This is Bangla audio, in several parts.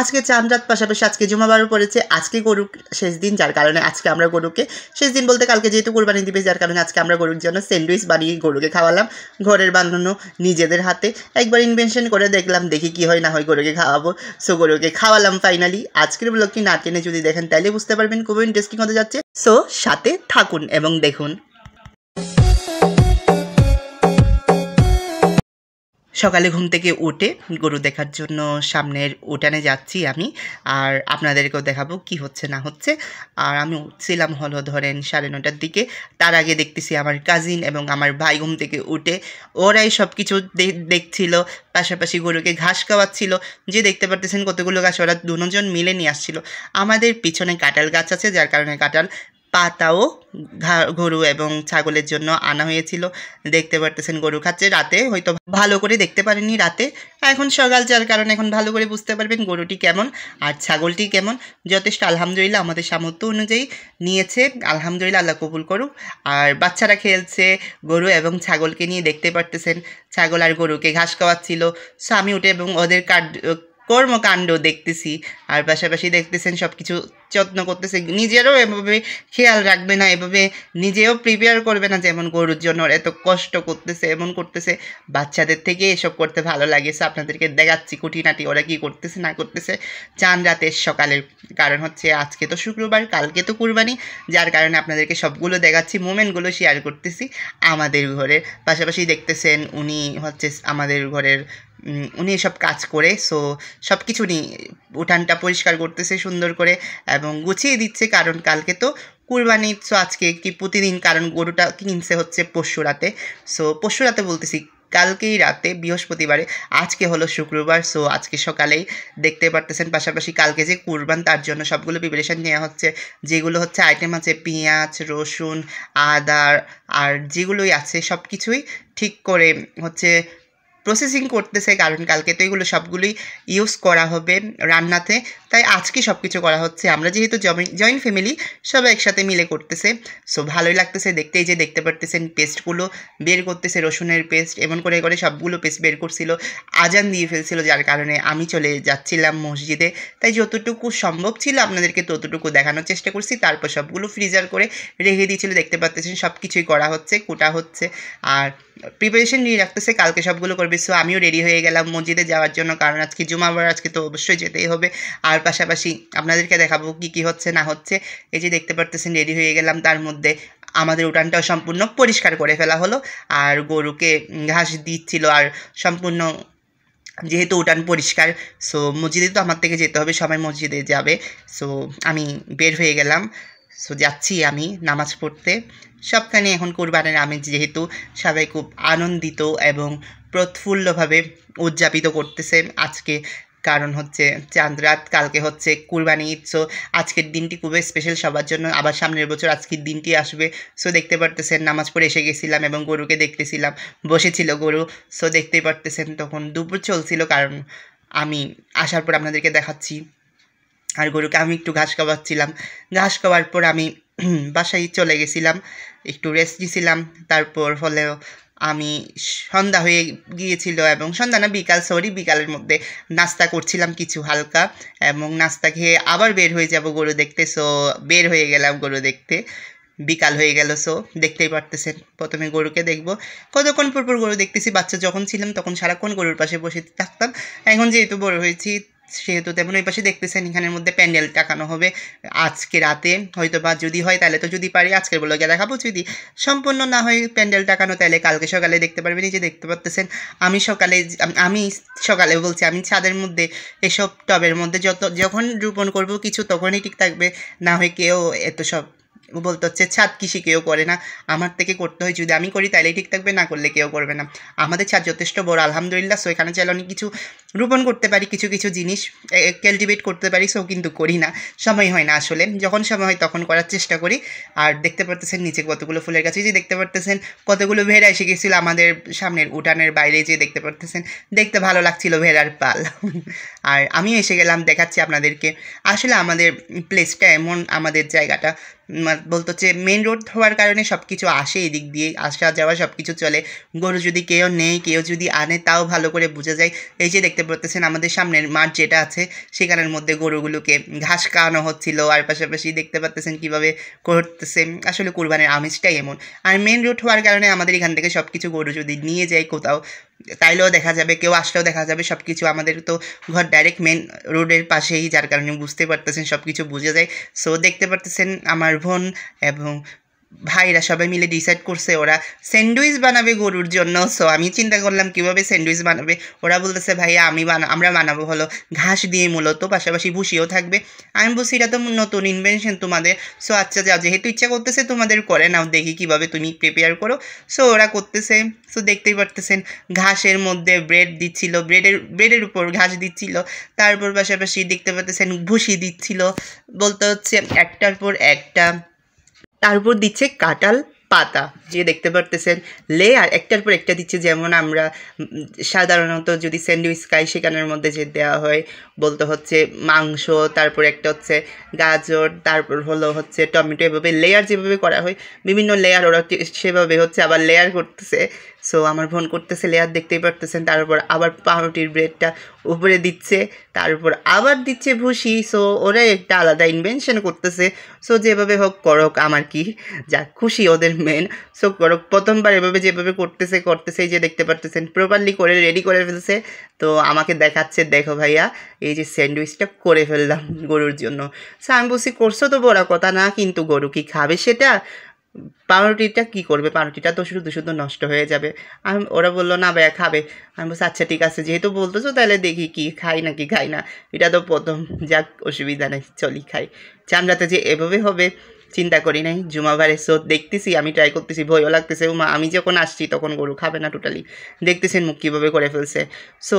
আজকে চাঁদ রাত, পাশাপাশি আজকে জুমাবারও পড়েছে। আজকে গরুর শেষ দিন, যার কারণে আজকে আমরা গরুকে শেষ দিন বলতে কালকে যেহেতু কোরবানি দিবে, যার কারণে আজকে আমরা গরুর জন্য স্যান্ডউইচ বানিয়ে গরুকে খাওয়ালাম। ঘরের বানানো নিজেদের হাতে একবার ইনভেনশন করে দেখলাম, দেখি কি হয় না হয় গরুকে খাওয়াবো। সো গরুকে খাওয়ালাম ফাইনালি। আজকের ব্লগটি না টেনে যদি দেখেন তাহলে বুঝতে পারবেন খুবই ইন্টারেস্টিং হতে যাচ্ছে। সো সাথে থাকুন এবং দেখুন। সকালে ঘুম থেকে উঠে গরু দেখার জন্য সামনের উঠানে যাচ্ছি আমি, আর আপনাদেরকেও দেখাবো কি হচ্ছে না হচ্ছে। আর আমি উঠছিলাম হলো ধরেন 9:30টার দিকে। তার আগে দেখতেছি আমার কাজিন এবং আমার ভাই ঘুম থেকে উঠে ওরাই সব কিছু দেখছিল, পাশাপাশি গরুকে ঘাস খাওয়াচ্ছিল। যে দেখতে পারতেছেন কতগুলো ঘাস ওরা দুজন মিলে নিয়ে আসছিল। আমাদের পিছনে কাঁঠাল গাছ আছে, যার কারণে কাঁঠাল পাতাও গরু এবং ছাগলের জন্য আনা হয়েছিল। দেখতে পারতেছেন গরু খাচ্ছে। রাতে হয়তো ভালো করে দেখতে পারেননি রাতে, এখন সকাল, যার কারণে এখন ভালো করে বুঝতে পারবেন গরুটি কেমন আর ছাগলটি কেমন। যথেষ্ট আলহামদুলিল্লাহ আমাদের সামর্থ্য অনুযায়ী নিয়েছে, আলহামদুলিল্লাহ, আল্লাহ কবুল করুক। আর বাচ্চারা খেলছে গরু এবং ছাগলকে নিয়ে, দেখতে পারতেছেন ছাগল আর গরুকে ঘাস খাওয়াচ্ছিল। সো আমি উঠে এবং ওদের কর্মকাণ্ড দেখতেছি, আর পাশাপাশি দেখতেছেন সব কিছু যত্ন করতেছে। নিজেরও এভাবে খেয়াল রাখবে না, এভাবে নিজেও প্রিপেয়ার করবে না, যেমন গরুর জন্য এত কষ্ট করতেছে, এমন করতেছে। বাচ্চাদের থেকে এসব করতে ভালো লাগে। সো আপনাদেরকে দেখাচ্ছি খুঁটিনাটি ওরা কী করতেছে না করতেছে চাঁদ রাতের সকালের। কারণ হচ্ছে আজকে তো শুক্রবার, কালকে তো কুরবানি, যার কারণে আপনাদেরকে সবগুলো দেখাচ্ছি, মোমেন্টগুলো শেয়ার করতেছি আমাদের ঘরের। পাশাপাশি দেখতেছেন উনি হচ্ছে আমাদের ঘরের উনি এসব কাজ করে। সো সব কিছু নিয়ে উঠানটা পরিষ্কার করতেছে সুন্দর করে এবং গুছিয়ে দিচ্ছে, কারণ কালকে তো কুরবানি। সো আজকে কি প্রতিদিন, কারণ গরুটা কিনছে হচ্ছে পরশু রাতে। সো পরশু রাতে বলতেছি কালকেই রাতে, বৃহস্পতিবারে, আজকে হলো শুক্রবার। সো আজকে সকালেই দেখতে পারতেছেন। পাশাপাশি কালকে যে কুরবান তার জন্য সবগুলো প্রিপারেশান নেওয়া হচ্ছে। যেগুলো হচ্ছে আইটেম আছে পেঁয়াজ, রসুন, আদা আর যেগুলোই আছে সব কিছুই ঠিক করে হচ্ছে প্রসেসিং করতেছে, কারণ কালকে তো এগুলো সবগুলোই ইউজ করা হবে রান্নাতে। তাই আজকে সব কিছু করা হচ্ছে। আমরা যেহেতু জয়েন্ট ফ্যামিলি, সবাই একসাথে মিলে করতেছে। সো ভালোই লাগতেছে দেখতে। এই যে দেখতে পারতেছেন পেস্টগুলো বের করতেছে, রসুনের পেস্ট, এমন করে করে সবগুলো পেস্ট বের করছিল। আজান দিয়ে ফেলছিল, যার কারণে আমি চলে যাচ্ছিলাম মসজিদে। তাই যতটুকু সম্ভব ছিল আপনাদেরকে ততটুকু দেখানোর চেষ্টা করছি। তারপর সবগুলো ফ্রিজার করে রেখে দিয়েছিল। দেখতে পাচ্ছেন সব কিছুই করা হচ্ছে, কোটা হচ্ছে আর প্রিপারেশন নিয়ে রাখতেছে, কালকে সবগুলো করবে। সো আমিও রেডি হয়ে গেলাম মসজিদে যাওয়ার জন্য, কারণ আজকে জুমাবার, আজকে তো অবশ্যই যেতেই হবে। আর পাশাপাশি আপনাদেরকে দেখাবো কি কি হচ্ছে না হচ্ছে। এই যে দেখতে পারতেছেন রেডি হয়ে গেলাম, তার মধ্যে আমাদের উঠানটাও সম্পূর্ণ পরিষ্কার করে ফেলা হলো আর গরুকে ঘাস দিচ্ছিল। আর সম্পূর্ণ যেহেতু উঠান পরিষ্কার, সো মসজিদে তো আমার থেকে যেতে হবে, সবাই মসজিদে যাবে। সো আমি বের হয়ে গেলাম। সো যাচ্ছি আমি নামাজ পড়তে। সবখানে এখন কুরবানের আমেজ, যেহেতু সবাই খুব আনন্দিত এবং প্রফুল্লভাবে উদযাপিত করতেছে আজকে, কারণ হচ্ছে চাঁদ রাত, কালকে হচ্ছে কুরবানি ঈদ। সো আজকের দিনটি খুবই স্পেশাল সবার জন্য। আবার সামনের বছর আজকের দিনটি আসবে। সো দেখতে পারতেছেন নামাজ পড়ে এসে গেছিলাম এবং গরুকে দেখতেছিলাম, বসেছিল গরু। সো দেখতেই পারতেছেন তখন দুপুর চলছিল, কারণ আমি আসার পর আপনাদেরকে দেখাচ্ছি। আর গরুকে আমি একটু ঘাস খাওয়াচ্ছিলাম। ঘাস খাওয়ার পর আমি বাসায় চলে গেছিলাম, একটু রেস্ট দিয়েছিলাম। তারপর হলেও আমি সন্ধ্যা হয়ে গিয়েছিল, এবং সন্ধ্যা না বিকাল, বিকালের মধ্যে নাস্তা করছিলাম কিছু হালকা, এবং নাস্তা খেয়ে আবার বের হয়ে যাব গরু দেখতে। সো বের হয়ে গেলাম গরু দেখতে, বিকাল হয়ে গেল। সো দেখতেই পারতেছেন প্রথমে গরুকে দেখব। কতক্ষণ পর গরু দেখতেছি। বাচ্চা যখন ছিলাম তখন সারাক্ষণ গরুর পাশে বসে থাকতাম। এখন যেহেতু বড় হয়েছি সেহেতু তেমন ওই পাশে দেখতেছেন এখানের মধ্যে প্যান্ডেল টাকানো হবে আজকে রাতে, হয়তো বা যদি হয় তাহলে তো, যদি পারি আজকের ব্লগে দেখাবো। যদি সম্পূর্ণ না হয় প্যান্ডেল টাকানো, তাহলে কালকে সকালে দেখতে পারবেন। এই যে দেখতে পাচ্তেছেন আমি সকালে বলছি, আমি ছাদের মধ্যে এসব টবের মধ্যে যখন রোপণ করব কিছু, তখনই ঠিক থাকবে। না হয় কেউ এত সব বলতে হচ্ছে ছাদ কৃষি কেউ করে না, আমার থেকে করতে হয়। যদি আমি করি তাহলেই ঠিক থাকবে, না করলে কেউ করবে না। আমাদের ছাদ যথেষ্ট বড় আলহামদুলিল্লাহ। সো এখানে চাইলে অনেক কিছু রোপণ করতে পারি, কিছু কিছু জিনিস কাল্টিভেট করতে পারি। সো কিন্তু করি না, সময় হয় না আসলে। যখন সময় হয় তখন করার চেষ্টা করি। আর দেখতে পারতেছেন নিচে কতগুলো ফুলের গাছ, যে দেখতে পারতেছেন কতগুলো ভেড়া এসে গেছিলো আমাদের সামনের উঠানের বাইরে, যে দেখতে পারতেছেন, দেখতে ভালো লাগছিল ভেড়ার পাল। আর আমিও এসে গেলাম, দেখাচ্ছি আপনাদেরকে। আসলে আমাদের প্লেসটা এমন, আমাদের জায়গাটা বলতে হচ্ছে মেন রোড হওয়ার কারণে সব কিছু আসে, এদিক দিয়ে আসা যাওয়া সব কিছু চলে। গরু যদি কেউ নেই, কেউ যদি আনে, তাও ভালো করে বোঝা যায়। এই যে দেখতে পাচ্ছেন আমাদের সামনের মাঠ যেটা আছে, সেখানের মধ্যে গরুগুলোকে ঘাস খাওয়ানো হচ্ছিল, আর পাশাপাশি দেখতে পাচ্ছেন কীভাবে করতেছে। আসলে কুরবানির আমেজটাই এমন। আর মেন রোড হওয়ার কারণে আমাদের এখান থেকে সব কিছু গরু যদি নিয়ে যায় কোথাও, তাইলেও দেখা যাবে, কেউ আসলেও দেখা যাবে সব কিছু। আমাদের তো ঘর ডাইরেক্ট মেন রোডের পাশেই, যার কারণে বুঝতে পারতেছেন সব কিছু বোঝা যায়। সো দেখতে পারতেছেন আমার বোন এবং ভাইরা সবাই মিলে ডিসাইড করছে ওরা স্যান্ডউইচ বানাবে গরুর জন্য। সো আমি চিন্তা করলাম কীভাবে স্যান্ডউইচ বানাবে। ওরা বলতেছে ভাইয়া আমরা বানাবো হলো ঘাস দিয়ে, মূলত পাশাপাশি ভুসিও থাকবে। আমি বলছি এটা তো নতুন ইনভেনশন তোমাদের। সো আচ্ছা যাও, যেহেতু ইচ্ছা করতেছে তোমাদের করে নাও, দেখি কীভাবে তুমি প্রিপেয়ার করো। সো ওরা করতেছে। সো দেখতেই পারতেছেন ঘাসের মধ্যে ব্রেড দিচ্ছিল, ব্রেডের উপর ঘাস দিচ্ছিল, তারপর পাশাপাশি দেখতে পারতেছেন ভুসি দিচ্ছিল, বলতে হচ্ছে একটার পর একটা। তারপর দিচ্ছে কাঁঠাল পাতা, যে দেখতে পারতেছেন লেয়ার একটার পর একটা দিচ্ছে। যেমন আমরা সাধারণত যদি স্যান্ডউইচ খাই, সেখানের মধ্যে যে দেওয়া হয় বলতে হচ্ছে মাংস, তারপর একটা হচ্ছে গাজর, তারপর হচ্ছে টমেটো, এভাবে লেয়ার যেভাবে করা হয়, বিভিন্ন লেয়ার ওরা সেভাবে হচ্ছে আবার লেয়ার করতেছে। সো আমার বোন করতেছে লেয়ার, দেখতেই পারতেছেন। তারপর আবার পাউরুটির ব্রেডটা উপরে দিচ্ছে, তারপর আবার দিচ্ছে ভুসি। সো ওরা একটা আলাদা ইনভেনশন করতেছে। সো যেভাবে হোক করক, আমার কি যা খুশি ওদের মেন। সো করক, প্রথমবার এভাবে যেভাবে করতেছে এই যে দেখতে পারতেছেন প্রপারলি করে রেডি করে ফেলছে। তো আমাকে দেখাচ্ছে, দেখো ভাইয়া এই যে স্যান্ডউইচটা করে ফেললাম গরুর জন্য। সো আমি বলছি করছো তো বড় কথা না, কিন্তু গরু কি খাবে সেটা? পাউরুটিটা কী করবে? পাউরুটিটা তো শুধু শুধু নষ্ট হয়ে যাবে। ওরা বললো না ভাইয়া খাবে। আমি বলছি আচ্ছা ঠিক আছে, যেহেতু বলতেছো তাহলে দেখি কি খাই নাকি খাই না। এটা তো প্রথম, যাক অসুবিধা নেই, চলি খাই। চামড়াতে যে এভাবে হবে চিন্তা করি নাই। জুমাবারে সো দেখতেছি, আমি ট্রাই করতেছি, ভয়ও লাগতেছে। আমি যখন আসছি তখন গরু খাবে না টোটালি, দেখতেছেন মুখ কীভাবে করে ফেলছে। সো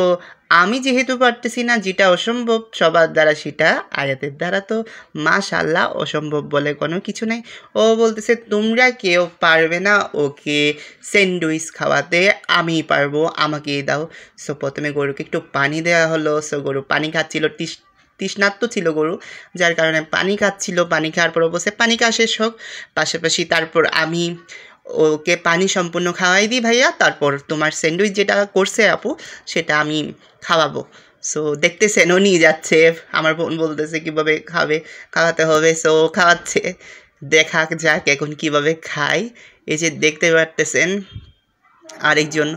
আমি যেহেতু পারতেছি না, যেটা অসম্ভব সবার দ্বারা সেটা আয়াতের দ্বারা তো মাশাআল্লাহ অসম্ভব বলে কোনো কিছু নেই। ও বলতেছে তোমরা কেউ পারবে না ওকে স্যান্ডউইচ খাওয়াতে, আমিই পারবো, আমাকেই দাও। সো প্রথমে গরুকে একটু পানি দেওয়া হলো। সো গরু পানি খাচ্ছিল, তৃষ্ণার্ত ছিল গরু, যার কারণে পানি খাচ্ছিল। পানি খাওয়ার পর বসে পানি খাওয়া শেষ হোক, পাশাপাশি তারপর আমি ওকে পানি সম্পূর্ণ খাওয়াই দিই ভাইয়া, তারপর তোমার স্যান্ডউইচ যেটা করছে আপু সেটা আমি খাওয়াবো। সো দেখতেছেন ও নিয়ে যাচ্ছে, আমার বোন বলতেছে কীভাবে খাওয়াতে হবে। সো খাওয়াচ্ছে, দেখা যাক এখন কীভাবে খাই। এই যে দেখতে পারতেছেন আরেকজন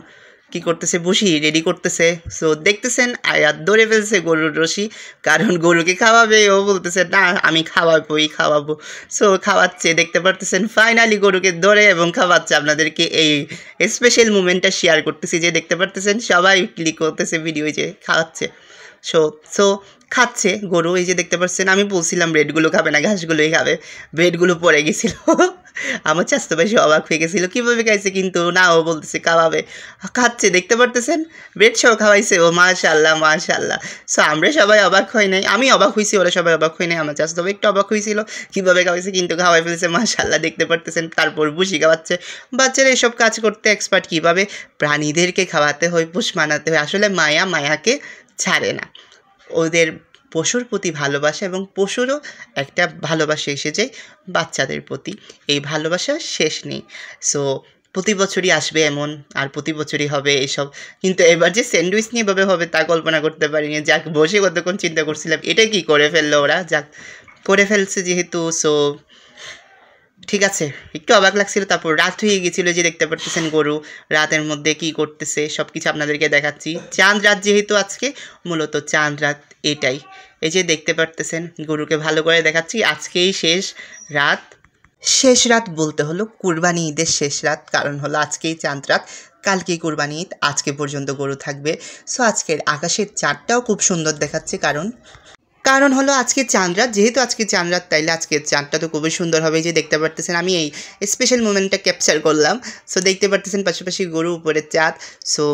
কি করতেছে, বসি রেডি করতেছে। সো দেখতেছেন আয়াত ধরে ফেলছে গরুর রশি, কারণ গরুকে খাওয়াবে। ও বলতেছে না আমি খাওয়াবো। সো খাওয়াচ্ছে, দেখতে পারতেছেন ফাইনালি গরুকে ধরে এবং খাওয়াচ্ছে। আপনাদেরকে এই স্পেশাল মুমেন্টটা শেয়ার করতেছি, যে দেখতে পারতেছেন সবাই ক্লিক করতেছে ভিডিও, যে খাওয়াচ্ছে। সো খাচ্ছে গরু, এই যে দেখতে পাচ্ছেন। আমি বলছিলাম ব্রেডগুলো খাবে না, ঘাসগুলোই খাবে। ব্রেডগুলো পড়ে গেছিল, আমার চাস্তো ভাই অবাক হয়ে গেছিলো কীভাবে খাইছে, কিন্তু না ও বলতেছে খাওয়াবে, খাচ্ছে। দেখতে পারতেছেন ব্রেড সহ খাওয়াইছে ও, মাশাআল্লাহ। সো আমরা সবাই অবাক হই নাই, আমি অবাক হয়েছি, ওরা সবাই অবাক হয় নাই। আমার চাস্তো ভাই একটু অবাক হয়েছিল কীভাবে খাওয়াইছে, কিন্তু খাওয়াই ফেলছে, মাশাআল্লাহ। দেখতে পারতেছেন তারপর ভুসি খাওয়াচ্ছে। বাচ্চারা এসব কাজ করতে এক্সপার্ট, কীভাবে প্রাণীদেরকে খাওয়াতে হয়, পোষ মানাতে হয়। আসলে মায়াকে ছাড়ে না, ওদের পশুর প্রতি ভালোবাসা, এবং পশুরও একটা ভালোবাসা এসে যায় বাচ্চাদের প্রতি। এই ভালোবাসা শেষ নেই। সো প্রতি বছরই আসবে এমন, আর প্রতি বছরই হবে এসব। কিন্তু এবার যে স্যান্ডউইচ নিয়ে এভাবে হবে তা কল্পনা করতে পারিনি। যাক, বসে কতক্ষণ চিন্তা করছিলাম এটা কি করে ফেললো ওরা, যাক করে ফেলছে যেহেতু। সো ঠিক আছে, একটু অবাক লাগছিল। তারপর রাত হয়ে গেছিলো, যে দেখতে পারতেছেন গরু রাতের মধ্যে কি করতেছে সব কিছু আপনাদেরকে দেখাচ্ছি। চাঁদ রাত যেহেতু আজকে, মূলত চাঁদ রাত এটাই। এই যে দেখতে পারতেছেন গরুকে ভালো করে দেখাচ্ছি। আজকেই শেষ রাত বলতে হলো কুরবানি ঈদের শেষ রাত, কারণ হলো আজকেই চাঁদ রাত, কালকেই কুরবানি ঈদ, আজকে পর্যন্ত গরু থাকবে। সো আজকের আকাশের চাঁদটাও খুব সুন্দর দেখাচ্ছে, কারণ হলো আজকে চাঁদ রাত, যেহেতু আজকে চাঁদ রাত, তাইলে আজকের চাঁদটা তো খুবই সুন্দর হবে। যে দেখতে পারতেছেন আমি এই স্পেশাল মোমেন্টটা ক্যাপচার করলাম। সো দেখতে পারতেছেন পাশাপাশি গরু, উপরে চাঁদ। সো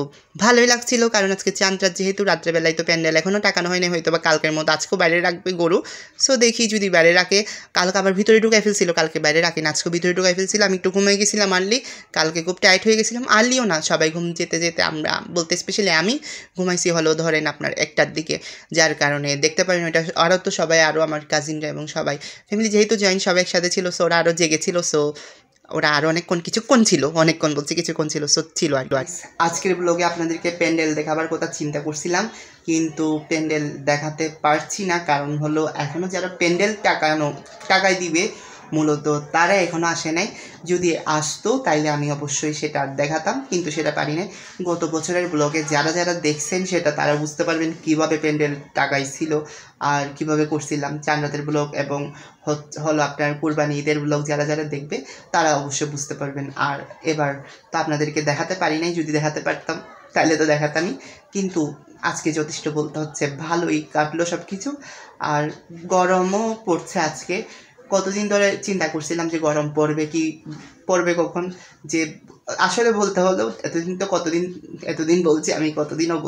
ভালোই লাগছিল, কারণ আজকে চাঁদ রাত যেহেতু, রাত্রেবেলায় তো প্যান্ডেল এখনও টাকানো হয়নি, হয়তো বা কালকের মতো আজকেও বাইরে রাখবে গরু। সো দেখি যদি বাইরে রাখে, কালকে আবার ভিতরে ঢুকাই ফেলছিল, কালকে বাইরে রাখি না, আজকেও ভিতরে ঢুকাই ফেলছিল। আমি একটু ঘুমিয়ে গেছিলাম আর্লি, কালকে খুব টাইট হয়ে গেছিলাম। আর্লিও না, সবাই ঘুম যেতে আমরা বলতে স্পেশালি আমি ঘুমাইছি হলো ধরেন আপনার 1টার দিকে, যার কারণে দেখতে পারেন ওইটা আরও তো সবাই আরও আমার কাজিনরা এবং সবাই ফ্যামিলি যেহেতু জয়েন্ট সবাই একসাথে ছিল, সো ওরা আরও জেগেছিল, সো ওরা আরও কিছুক্ষণ ছিল, অনেকক্ষণ বলছি কিছুক্ষণ ছিল, সো ছিল আর আজকের ব্লগে আপনাদেরকে প্যান্ডেল দেখাবার কথা চিন্তা করছিলাম, কিন্তু প্যান্ডেল দেখাতে পারছি না। কারণ হলো এখনও যারা প্যান্ডেল টাকায় দিবে মূলত তারা এখনও আসে নাই। যদি আসতো তাইলে আমি অবশ্যই সেটা দেখাতাম, কিন্তু সেটা পারি না। গত বছরের ব্লগে যারা যারা দেখছেন সেটা তারা বুঝতে পারবেন কীভাবে প্যান্ডেল টাকায় ছিল আর কিভাবে করছিলাম। চাঁদ রাতের ব্লগ এবং হলো আপনার কুরবানি ঈদের ব্লগ যারা যারা দেখবে তারা অবশ্যই বুঝতে পারবেন। আর এবার তো আপনাদেরকে দেখাতে পারি নাই, যদি দেখাতে পারতাম তাহলে তো দেখাতামই, কিন্তু আজকে যথেষ্ট বলতে হচ্ছে ভালোই কাটলো সব কিছু। আর গরমও পড়ছে আজকে। কতদিন ধরে চিন্তা করছিলাম যে গরম পড়বে কখন, যে আসলে বলতে হলো এতদিন বলছি আমি, কতদিনও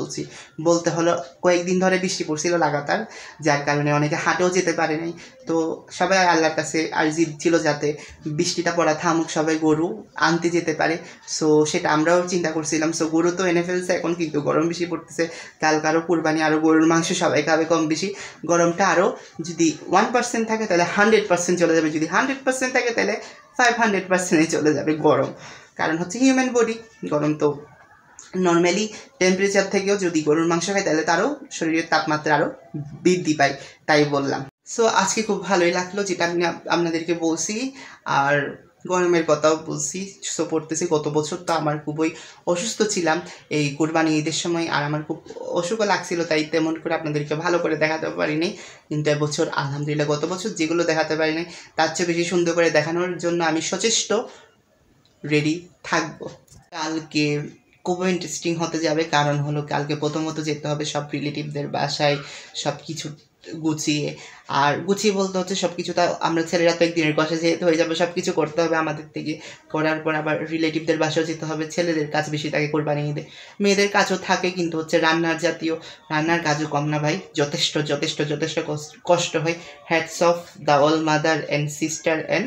বলতে হলো কয়েকদিন ধরে বৃষ্টি পড়ছিল লাগাতার, যার কারণে অনেকে হাটেও যেতে পারে নাই। তো সবাই আল্লাহর কাছে আরজি ছিল যাতে বৃষ্টিটা পড়া থামুক, সবাই গরু আনতে যেতে পারে। সো সেটা আমরাও চিন্তা করছিলাম। সো গরু তো এনে ফেলছে এখন, কিন্তু গরম বেশি পড়তেছে। কালকে আরও কুরবানি, আরও গরুর মাংস সবাই খাবে কম বেশি। গরমটা আরও যদি 1% থাকে তাহলে 100% চলে যাবে, যদি 100% থাকে তাহলে 500% চলে যাবে গরম। কারণ হচ্ছে হিউম্যান বডি, গরম তো নর্মালি টেম্পারেচার থেকেও যদি গরুর মাংস খায় তাহলে তারও শরীরের তাপমাত্রা আরও বৃদ্ধি পায়, তাই বললাম। সো আজকে খুব ভালোই লাগলো যেটা আমি আপনাদেরকে বলছি, আর গরমের কথাও বলছি। সো পড়তেছি, গত বছর তো আমার খুবই অসুস্থ ছিলাম এই কুরবানি ঈদের সময়, আর আমার খুব অসুখও লাগছিল, তাই তেমন করে আপনাদেরকে ভালো করে দেখাতে পারিনি। কিন্তু এবছর আলহামদুলিল্লাহ গত বছর যেগুলো দেখাতে পারিনি তার চেয়ে বেশি সুন্দর করে দেখানোর জন্য আমি সচেষ্ট রেডি থাকবো। কালকে খুব ইন্টারেস্টিং হতে যাবে, কারণ হলো কালকে প্রথমত যেতে হবে সব রিলেটিভদের বাসায় সব কিছু গুছিয়ে। আর গুছিয়ে বলতে হচ্ছে সব কিছুটা আমরা ছেলেরা তো একদিনের বাসায় যেতে হয়ে যাবে, সব কিছু করতে হবে আমাদের থেকে। করার পর আবার রিলেটিভদের বাসাও যেতে হবে। ছেলেদের কাজ বেশি থাকে কোরবানি ঈদে, মেয়েদের কাজও থাকে, কিন্তু হচ্ছে রান্নার কাজও কম না ভাই, যথেষ্ট যথেষ্ট যথেষ্ট কষ্ট হয়। Hats off the all mother and sister and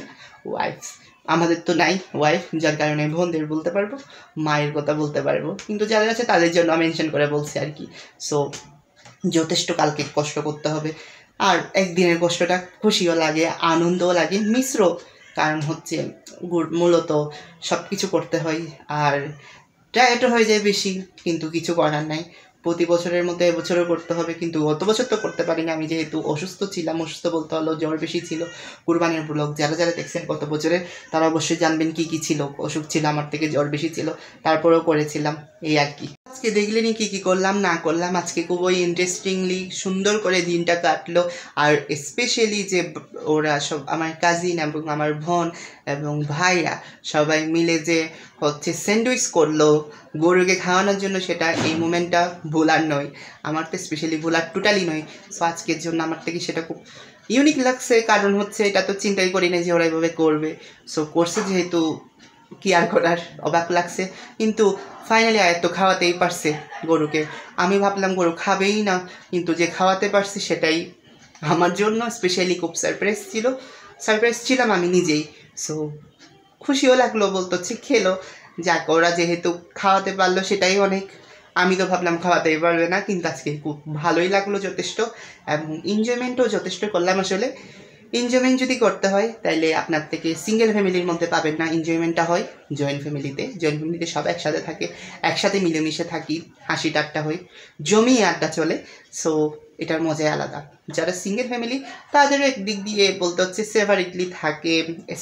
wife's. আমাদের তো নাই ওয়াইফ, যার কারণে বোনদের বলতে পারবো, মায়ের কথা বলতে পারবো, কিন্তু যাদের আছে তাদের জন্য মেনশন করে বলছি আর কি। সো যথেষ্ট কালকে কষ্ট করতে হবে। আর একদিনের কষ্টটা খুশিও লাগে, আনন্দও লাগে, মিশ্র। কারণ হচ্ছে মূলত সব কিছু করতে হয়, আর টায়ার্ডও হয়ে যায় বেশি, কিন্তু কিছু করার নাই। প্রতি বছরের মতো এবছরও করতে হবে, কিন্তু গত বছর তো করতে পারিনি আমি, যেহেতু অসুস্থ ছিলাম। অসুস্থ বলতে হলো জ্বর বেশি ছিল। কুরবানির ব্লগ যারা যারা দেখছেন গত বছরে তারা অবশ্যই জানবেন কি ছিল। অসুখ ছিল, আমার থেকে জ্বর বেশি ছিল, তারপরেও করেছিলাম, এই আর কি। আজকে দেখলেনি কি করলাম না করলাম। আজকে খুবই ইন্টারেস্টিংলি সুন্দর করে দিনটা কাটলো। আর স্পেশালি যে ওরা সব আমার কাজিন এবং আমার বোন এবং ভাইরা সবাই মিলে যে হচ্ছে স্যান্ডউইচ করলো গরুকে খাওয়ানোর জন্য, সেটা এই মোমেন্টটা ভোলার নয়। আমার তো স্পেশালি ভোলার টোটালি নয়। সো আজকের জন্য আমার থেকে সেটা খুব ইউনিক লাগছে, কারণ হচ্ছে এটা তো চিন্তাই করি না যে ওরা এইভাবে করবে। সো করছে যেহেতু কি আর করার, অবাক লাগছে। কিন্তু ফাইনালি আয়ত্ত খাওয়াতেই পারছে গরুকে। আমি ভাবলাম গরু খাবেই না, কিন্তু যে খাওয়াতে পারছি সেটাই আমার জন্য স্পেশালি খুব সারপ্রাইজ ছিলাম আমি নিজেই। সো খুশিও লাগলো, বলতে হচ্ছে খেলো, যাক ওরা যেহেতু খাওয়াতে পারলো সেটাই অনেক। আমি তো ভাবলাম খাওয়াতেই পারবে না, কিন্তু আজকে খুব ভালোই লাগলো যথেষ্ট, এবং এনজয়মেন্টও যথেষ্ট করলাম। আসলে এনজয়মেন্ট যদি করতে হয় তাহলে আপনার থেকে সিঙ্গেল ফ্যামিলির মধ্যে পাবেন না, এনজয়মেন্টটা হয় জয়েন্ট ফ্যামিলিতে সব একসাথে থাকে, একসাথে মিলেমিশে থাকি, হাসি ঠাট্টা হয়, জমিয়ে আড্ডা চলে। সো এটার মজাই আলাদা। যারা সিঙ্গেল ফ্যামিলি তাদেরও একদিক দিয়ে বলতে হচ্ছে সেভারিটলি থাকে,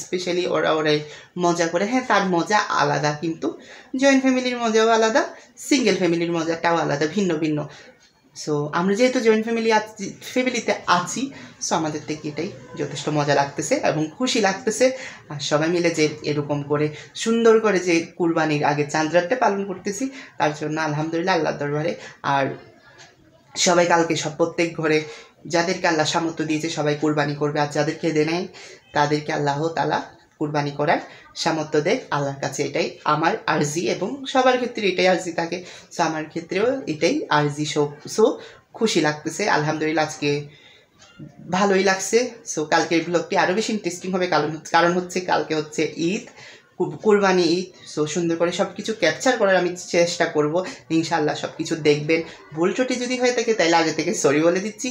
স্পেশালি ওরাই মজা করে। হ্যাঁ, তার মজা আলাদা, কিন্তু জয়েন্ট ফ্যামিলির মজাও আলাদা, সিঙ্গেল ফ্যামিলির মজাটাও আলাদা, ভিন্ন ভিন্ন। সো আমরা যেহেতু জয়েন্ট ফ্যামিলিতে আছি, সো আমাদের থেকে এটাই যথেষ্ট মজা লাগতেছে এবং খুশি লাগতেছে। আর সবাই মিলে যে এরকম করে সুন্দর করে যে কুরবানির আগে চাঁদ রাতটা পালন করতেছি, তার জন্য আলহামদুলিল্লাহ আল্লাহর দরবারে। আর সবাই কালকে প্রত্যেক ঘরে যাদেরকে আল্লাহ সামর্থ্য দিয়েছে সবাই কুরবানি করবে, আর যাদেরকে দেয় নাই তাদেরকে আল্লাহ তাআলা কুরবানি করার সামর্থ্য দেয়। আল্লাহর কাছে এটাই আমার আরজি, এবং সবার ক্ষেত্রে এটাই আরজি থাকে। সো আমার ক্ষেত্রেও এটাই আরজি। সো খুশি লাগতেছে আলহামদুলিল্লাহ, আজকে ভালোই লাগছে। সো কালকের ব্লগটি আরও বেশি ইন্টারেস্টিং হবে, কারণ হচ্ছে কালকে হচ্ছে ঈদ। কুরবানি ঈদ, সো সুন্দর করে সব কিছু ক্যাপচার করার আমি চেষ্টা করব। ইনশাআল্লাহ সব কিছু দেখবেন। ভুল ত্রুটি যদি হয়ে থাকে তাহলে আগে থেকে সরি বলে দিচ্ছি।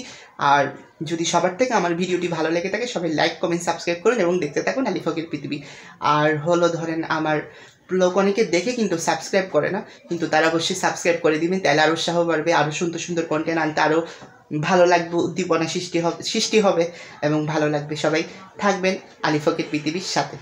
আর যদি সবার থেকে আমার ভিডিওটি ভালো লেগে থাকে সবাই লাইক কমেন্ট সাবস্ক্রাইব করুন এবং দেখতে থাকুন আলী ফকির পৃথিবী। আর হলো ধরেন আমার লোক অনেকে দেখে কিন্তু সাবস্ক্রাইব করে না, কিন্তু তারা অবশ্যই সাবস্ক্রাইব করে দিবেন, তাহলে আরও উৎসাহ বাড়বে, আরও সুন্দর সুন্দর কন্টেন্ট আনতে আরও ভালো লাগবে, উদ্দীপনা সৃষ্টি হবে এবং ভালো লাগবে। সবাই থাকবেন আলী ফকির পৃথিবীর সাথে।